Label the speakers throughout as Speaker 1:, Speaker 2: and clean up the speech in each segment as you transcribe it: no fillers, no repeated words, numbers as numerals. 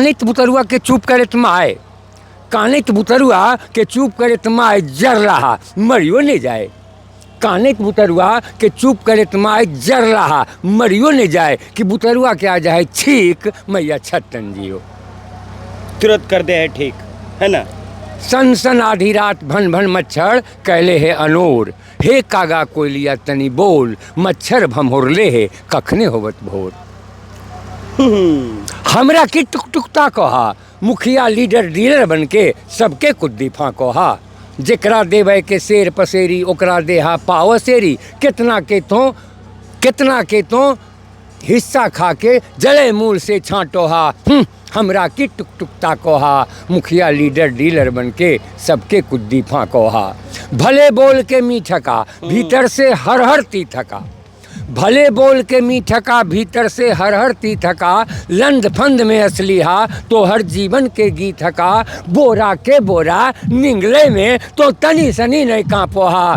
Speaker 1: कानित बुतरुआ के चुप करे माए, कानित बुतरुआ के चुप करे माए जर रहा मरियो नहीं जाए, कानित बुतरुआ के चुप करे माए जर रहा मरियो नहीं जाए, कि बुतरुआ के आ जाए छीक मैया छटन जियो,
Speaker 2: तुरंत कर दे है ठीक, है ना।
Speaker 1: सन सन आधी रात भन भन मच्छर कहले है अनोर, हे कागा कोयलिया तनी बोल, मच्छर भमोरले है कखने होवत भोर। हमरा की टुक टुकता कहा, मुखिया लीडर डीलर बन के सबके कुद्दीफा कहा, जेकरा देवे के शेर पसेरी ओकरा देहा पावसेरी, कितना के तो हिस्सा खा के जले मूल से छांटोहा। हमरा की टुक टुकता कोहा, मुखिया लीडर डीलर बन के सबके कुद्दीफा कोहा। भले बोल के मीठका भीतर से हर हर तीथका, भले बोल के मीठका भीतर से हर हर तीथका, लंद फंद में असलीहा तो हर जीवन के गीतका, बोरा के बोरा निंगले में तो तनी सनी नहीं कांपोहा।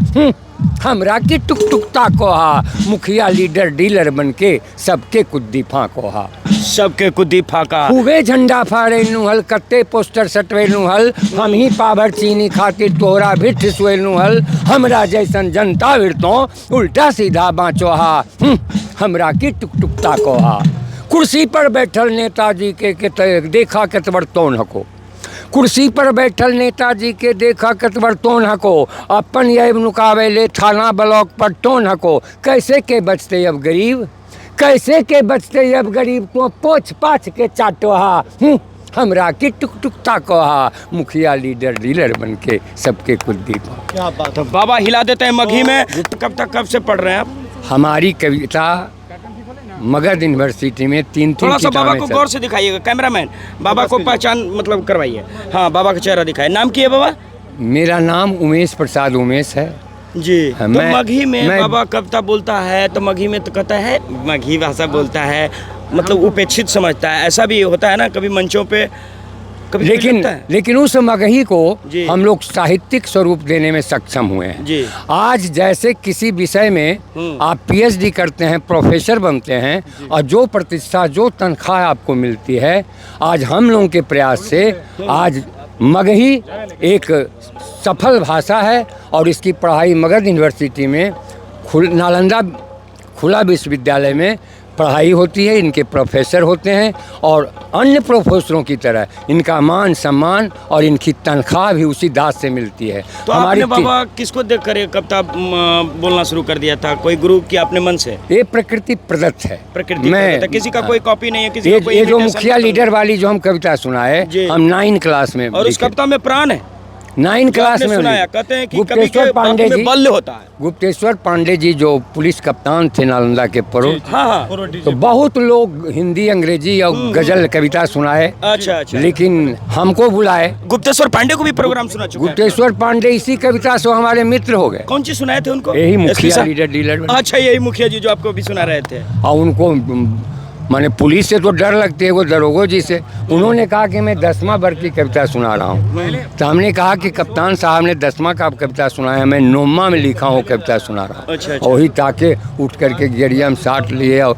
Speaker 1: हमरा की टुक टुकता कोहा, मुखिया लीडर डीलर बन के सबके कुद्दीफा कोहा।
Speaker 2: सबके कुद्दीफा का
Speaker 1: हुए झंडा फाड़े नुहल, कत्ते पोस्टर सटवे नुहल, हम ही पाभर चीनी खातिर तोहरा भी ठिसवे नुहल, हमरा जैसन जनता विरतो उल्टा सीधा बाँचोहा। हमरा की टुक टुकता कोहा। कुर्सी पर बैठल नेताजी के देखा कतबर तोन हको, कुर्सी पर बैठल नेताजी के देखा कतबर तोन हको, अपन ये नुकावे ले थाना ब्लॉक पर टोन हको, कैसे के बचते अब गरीब, कैसे के बचते अब गरीब, तो पोछ पाछ के चाटोहा। हमरा की टुक टुकता कोहा, मुखिया लीडर डीलर बन के सबके कुद्दीफा।
Speaker 2: क्या बात है, बाबा हिला देते हैं मघी में। कब से पढ़ रहे हैं आप?
Speaker 1: हमारी कविता मगध यूनिवर्सिटी में तीन
Speaker 2: थोड़ा सा बाबा को गौर से दिखाइएगा, कैमरामैन बाबा को पहचान मतलब करवाइए। हाँ, बाबा का चेहरा दिखाए। नाम की है बाबा?
Speaker 1: मेरा नाम उमेश प्रसाद उमेश है
Speaker 2: जी। तो मगही में बाबा कविता बोलता है तो मगही में तो कहता है, मगही भाषा बोलता है, मतलब उपेक्षित समझता है, ऐसा भी होता है ना कभी मंचों पे कभी।
Speaker 1: लेकिन उस मगही को हम लोग साहित्यिक स्वरूप देने में सक्षम हुए हैं
Speaker 2: जी।
Speaker 1: आज जैसे किसी विषय में आप पीएचडी करते हैं, प्रोफेसर बनते हैं, और जो प्रतिष्ठा जो तनख्वाह आपको मिलती है, आज हम लोगों के प्रयास से आज मगही एक सफल भाषा है, और इसकी पढ़ाई मगध यूनिवर्सिटी में नालंदा खुला विश्वविद्यालय में पढ़ाई होती है। इनके प्रोफेसर होते हैं, और अन्य प्रोफेसरों की तरह इनका मान सम्मान और इनकी तनख्वाह भी उसी दास से मिलती है।
Speaker 2: तो आपने बाबा किसको देख कर कविता बोलना शुरू कर दिया था? कोई गुरु की अपने मन से?
Speaker 1: ये प्रकृति प्रदत्त है,
Speaker 2: प्रकृति प्रदत्त है, किसी का कोई कॉपी नहीं है, किसी का कोई।
Speaker 1: ये जो मुखिया लीडर वाली जो हम कविता सुनाए, हम 9 क्लास में,
Speaker 2: और उस कविता में प्राण है।
Speaker 1: 9 क्लास में
Speaker 2: सुनाया, कहते हैं कि
Speaker 1: गुप्तेश्वर पांडे जी,
Speaker 2: बल्य होता है।
Speaker 1: गुप्तेश्वर पांडे जी जो पुलिस कप्तान थे नालंदा के पूर्व, तो बहुत लोग हिंदी अंग्रेजी और गजल कविता सुनाए।
Speaker 2: अच्छा।
Speaker 1: लेकिन हमको बुलाए।
Speaker 2: गुप्तेश्वर पांडे को भी प्रोग्राम सुना चुका है।
Speaker 1: गुप्तेश्वर पांडे इसी कविता से हमारे मित्र हो गए।
Speaker 2: कौन सी सुनाए थे उनको?
Speaker 1: यही मुखिया लीडर डीलर।
Speaker 2: अच्छा, यही मुखिया जी जो आपको भी सुना रहे थे।
Speaker 1: और उनको माने पुलिस से तो डर लगती है, वो दरोगो जी से। उन्होंने कहा कि मैं 10वां वर्ग की कविता सुना रहा हूँ, तो हमने कहा कि कप्तान साहब ने 10वां का कविता सुनाया, मैं 9वां में लिखा हूँ कविता सुना रहा हूँ।
Speaker 2: अच्छा।
Speaker 1: वही ताके उठ करके गिरिया में साट लिए, और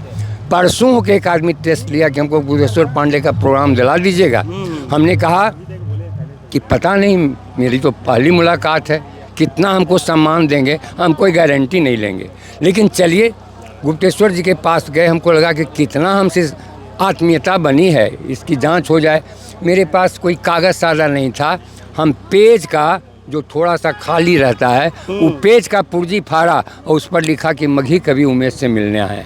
Speaker 1: परसों के एक आदमी टेस्ट लिया कि हमको गुप्तेश्वर पांडे का प्रोग्राम दिला दीजिएगा। हमने कहा कि पता नहीं, मेरी तो पहली मुलाकात है, कितना हमको सम्मान देंगे, हम कोई गारंटी नहीं लेंगे, लेकिन चलिए गुप्तेश्वर जी के पास गए। हमको लगा कि कितना हमसे आत्मीयता बनी है, इसकी जांच हो जाए। मेरे पास कोई कागज़ सादा नहीं था, हम पेज का जो थोड़ा सा खाली रहता है, वो पेज का पुर्जी फाड़ा और उस पर लिखा कि मघी कवि उमेश से मिलने आए।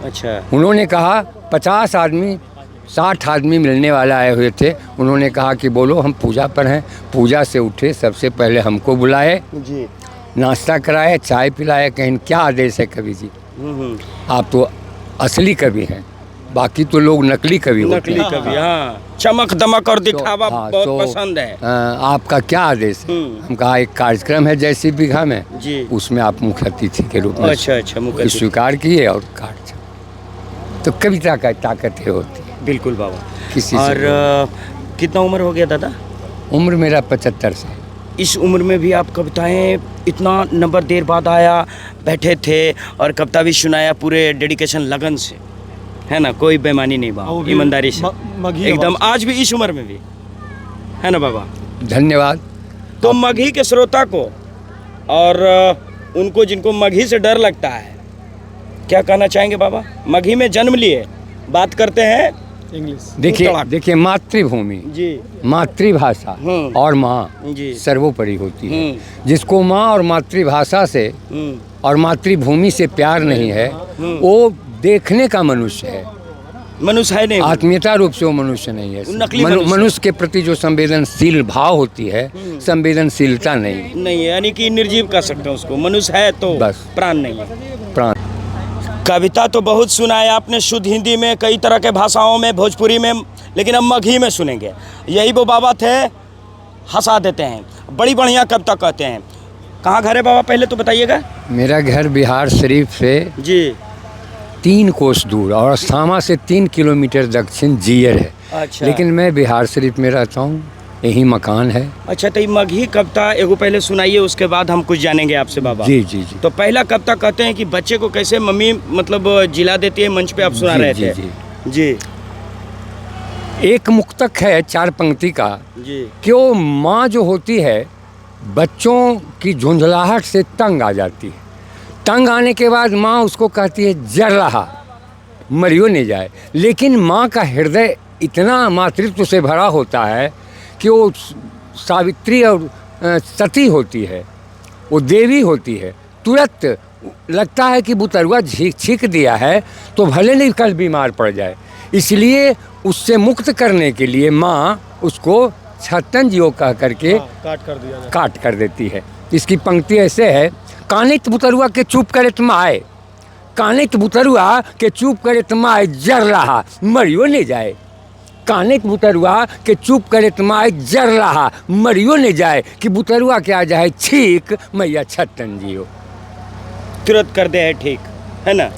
Speaker 2: अच्छा।
Speaker 1: उन्होंने कहा 50 आदमी 60 आदमी मिलने वाला आए हुए थे। उन्होंने कहा कि बोलो, हम पूजा पर हैं। पूजा से उठे, सबसे पहले हमको बुलाए
Speaker 2: जी,
Speaker 1: नाश्ता कराए, चाय पिलाए, कहें क्या आदेश है कवि जी, आप तो असली कवि हैं, बाकी तो लोग नकली कवि होते हैं।
Speaker 2: नकली कवि, हाँ, चमक दमक और दिखावा बहुत पसंद है।
Speaker 1: आपका क्या आदेश है? हम कहा एक कार्यक्रम है जैसी बीघा में
Speaker 2: जी,
Speaker 1: उसमें आप मुख्य अतिथि के रूप में
Speaker 2: अच्छा मुख्य
Speaker 1: स्वीकार किए और कार्य। तो कविता का ताकत है होती है।
Speaker 2: बिल्कुल बाबा।
Speaker 1: किसी
Speaker 2: और कितना उम्र हो गया दादा?
Speaker 1: उम्र मेरा 75 से।
Speaker 2: इस उम्र में भी आप कविताएं, इतना नंबर देर बाद आया, बैठे थे और कविता भी सुनाया पूरे डेडिकेशन लगन से। है ना, कोई बेईमानी नहीं बाबा, ईमानदारी से एकदम, आज भी इस उम्र में भी, है ना बाबा।
Speaker 1: धन्यवाद।
Speaker 2: तो मगही के श्रोता को और उनको जिनको मगही से डर लगता है, क्या कहना चाहेंगे बाबा? मगही में जन्म लिए, बात करते हैं
Speaker 3: इंग्लिश।
Speaker 1: देखिए मातृभूमि
Speaker 2: जी,
Speaker 1: मातृभाषा और माँ
Speaker 2: जी,
Speaker 1: सर्वोपरि होती है। जिसको माँ और मातृभाषा से और मातृभूमि से प्यार नहीं है, वो देखने का मनुष्य है,
Speaker 2: मनुष्य है नहीं,
Speaker 1: आत्मीयता रूप से वो मनुष्य नहीं है।
Speaker 2: नकली मनुष्य।
Speaker 1: मनुष्य के प्रति जो संवेदनशील भाव होती है, संवेदनशीलता नहीं
Speaker 2: नहीं है, यानी कि निर्जीव कह सकते हैं उसको। मनुष्य है तो
Speaker 1: बस।
Speaker 2: प्राण नहीं है।
Speaker 1: प्राण।
Speaker 2: कविता तो बहुत सुना है आपने, शुद्ध हिंदी में, कई तरह के भाषाओं में, भोजपुरी में, लेकिन अब मगही में सुनेंगे। यही वो बाबा थे, हंसा देते हैं, बड़ी बढ़िया कविता कहते हैं। कहाँ घर है बाबा, पहले तो बताइएगा।
Speaker 1: मेरा घर बिहार शरीफ से
Speaker 2: जी,
Speaker 1: 3 कोस दूर और अस्थामा से 3 किलोमीटर दक्षिण जीयर है।
Speaker 2: अच्छा,
Speaker 1: लेकिन मैं बिहार शरीफ में रहता हूँ, यही मकान है।
Speaker 2: अच्छा, तो ये मगही कविता एगो पहले सुनाइए, उसके बाद हम कुछ जानेंगे आपसे बाबा।
Speaker 1: जी जी जी।
Speaker 2: तो पहला कविता कहते हैं कि बच्चे को कैसे मम्मी मतलब जिला देती है, मंच पे आप सुना रहे थे।
Speaker 1: जी
Speaker 2: जी
Speaker 1: एक मुक्तक है 4 पंक्ति का
Speaker 2: जी,
Speaker 1: कि वो माँ जो होती है बच्चों की झुंझलाहट से तंग आ जाती है। तंग आने के बाद माँ उसको कहती है जर रहा, मरियो नहीं जाए। लेकिन माँ का हृदय इतना मातृत्व से भरा होता है कि वो सावित्री और सती होती है, वो देवी होती है। तुरंत लगता है कि बुतरुआ छींक दिया है तो भले नहीं कल बीमार पड़ जाए, इसलिए उससे मुक्त करने के लिए माँ उसको छत्तन जीव कह करके काट कर देती है। इसकी पंक्ति ऐसे है, कानित बुतरुआ के चुप करे तमाए, कानित बुतरुआ के चुप करे तमाए जर रहा, मरियो नहीं जाए। कानित बुतरुआ के चुप करे तमाए जर रहा, मरियो नहीं जाए, कि बुतरुआ क्या जाए छीक मैया छत्तन जियो।
Speaker 2: तुरंत कर दे है ठीक, है ना।